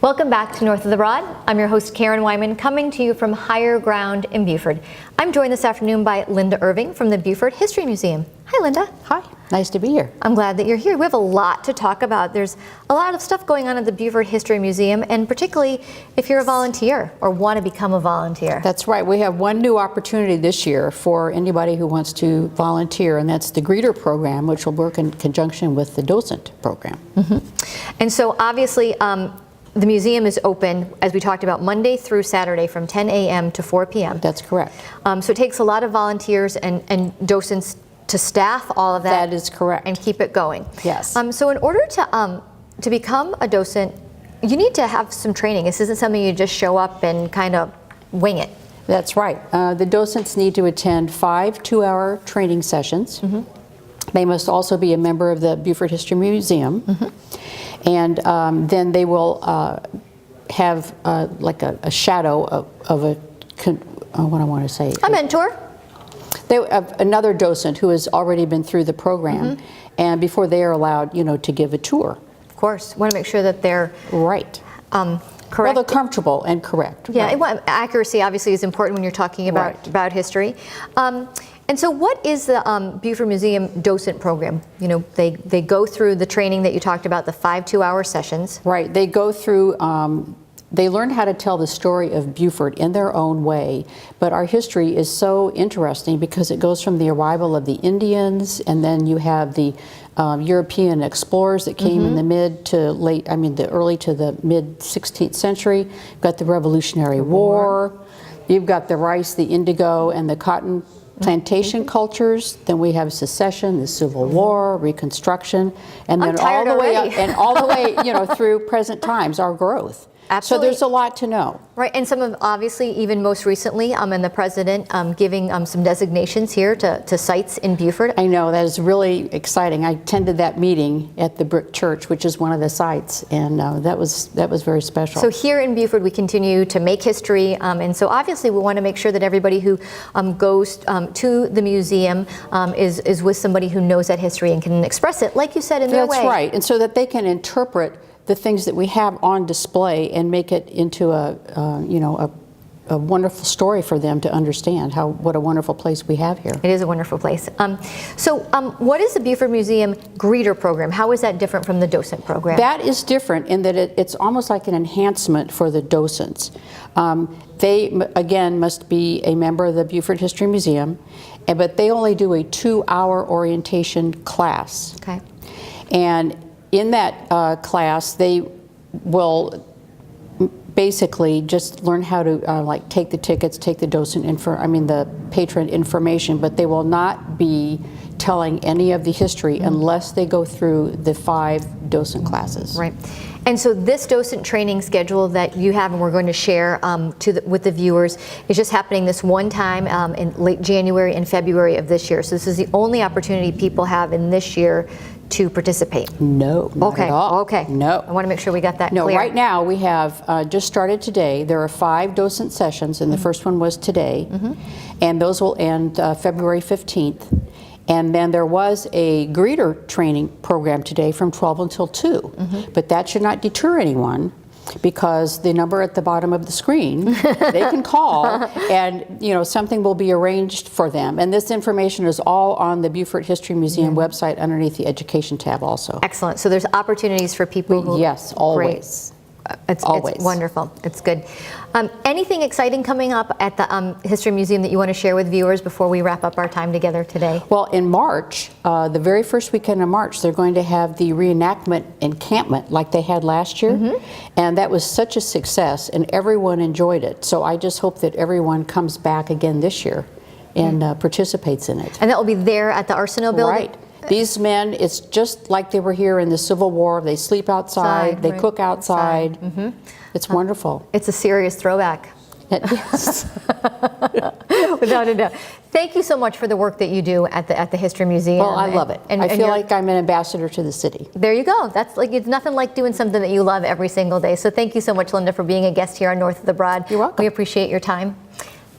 Welcome back to North of the Broad. I'm your host, Karen Wyman, coming to you from Higher Ground in Beaufort. I'm joined this afternoon by Linda Irving from the Beaufort History Museum. Hi, Linda. Hi, nice to be here. I'm glad that you're here. We have a lot to talk about. There's a lot of stuff going on at the Beaufort History Museum, and particularly if you're a volunteer or want to become a volunteer. That's right. We have one new opportunity this year for anybody who wants to volunteer, and that's the Greeter Program, which will work in conjunction with the Docent Program. And so obviously, the museum is open, as we talked about, Monday through Saturday from 10 a.m. to 4 p.m. That's correct. So it takes a lot of volunteers and docents to staff all of that. That is correct. And keep it going. Yes. So in order to become a docent, you need to have some training. This isn't something you just show up and kind of wing it. That's right. The docents need to attend 5 two-hour training sessions. They must also be a member of the Beaufort History Museum. And then they will have like a shadow of a, what I want to say? A mentor. Another docent who has already been through the program, and before they are allowed, you know, to give a tour. Of course, want to make sure that they're right. Correct. Well, they're comfortable and correct. Yeah, right. Accuracy obviously is important when you're talking about history. And so what is the Beaufort Museum Docent Program? You know, they go through the training that you talked about, the 5 two-hour sessions. Right, they go through, they learn how to tell the story of Beaufort in their own way, but our history is so interesting because it goes from the arrival of the Indians, and then you have the European explorers that came in the the early to the mid 16th century. You've got the Revolutionary War. You've got the rice, the indigo, and the cotton plantation cultures. Then we have secession, the Civil War, Reconstruction, and then all the way up, and all the way, you know, through present times, our growth. Absolutely. So there's a lot to know. Right, and some of, obviously, even most recently, and the president giving some designations here to sites in Beaufort. I know, that is really exciting. I attended that meeting at the Brick Church, which is one of the sites, and that was very special. So here in Beaufort, we continue to make history, and so obviously we want to make sure that everybody who goes to the museum is with somebody who knows that history and can express it, like you said, in their way. That's right, and so that they can interpret the things that we have on display and make it into a wonderful story for them to understand what a wonderful place we have here. It is a wonderful place. So what is the Beaufort Museum Greeter Program? How is that different from the Docent Program? That is different in that it's almost like an enhancement for the docents. They, again, must be a member of the Beaufort History Museum, but they only do a 2-hour orientation class. Okay. And in that class, they will basically just learn how to like take the tickets, take the the patron information, but they will not be telling any of the history unless they go through the 5 docent classes. Right. And so this docent training schedule that you have and we're going to share with the viewers is just happening this one time in late January and February of this year. So this is the only opportunity people have in this year to participate. No, not at all. Okay. No. I want to make sure we got that clear. No, right now we have just started today. There are 5 docent sessions, and the first one was today, and those will end February 15th. And then there was a greeter training program today from 12 until 2, but that should not deter anyone, because the number at the bottom of the screen, they can call, and something will be arranged for them. And this information is all on the Beaufort History Museum website underneath the Education tab also. Excellent. So there's opportunities for people who... Yes, always. It's wonderful. It's good. Anything exciting coming up at the History Museum that you want to share with viewers before we wrap up our time together today? Well, in March, the very first weekend of March, they're going to have the reenactment encampment like they had last year. And that was such a success, and everyone enjoyed it. So I just hope that everyone comes back again this year and participates in it. And that will be there at the Arsenal building? Right. These men, it's just like they were here in the Civil War. They sleep outside, they cook outside. It's wonderful. It's a serious throwback. Yes. Without a doubt. Thank you so much for the work that you do at the History Museum. Well, I love it. I feel like I'm an ambassador to the city. There you go. That's like, it's nothing like doing something that you love every single day. So thank you so much, Linda, for being a guest here on North of the Broad. You're welcome. We appreciate your time.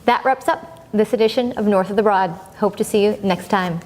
That wraps up this edition of North of the Broad. Hope to see you next time.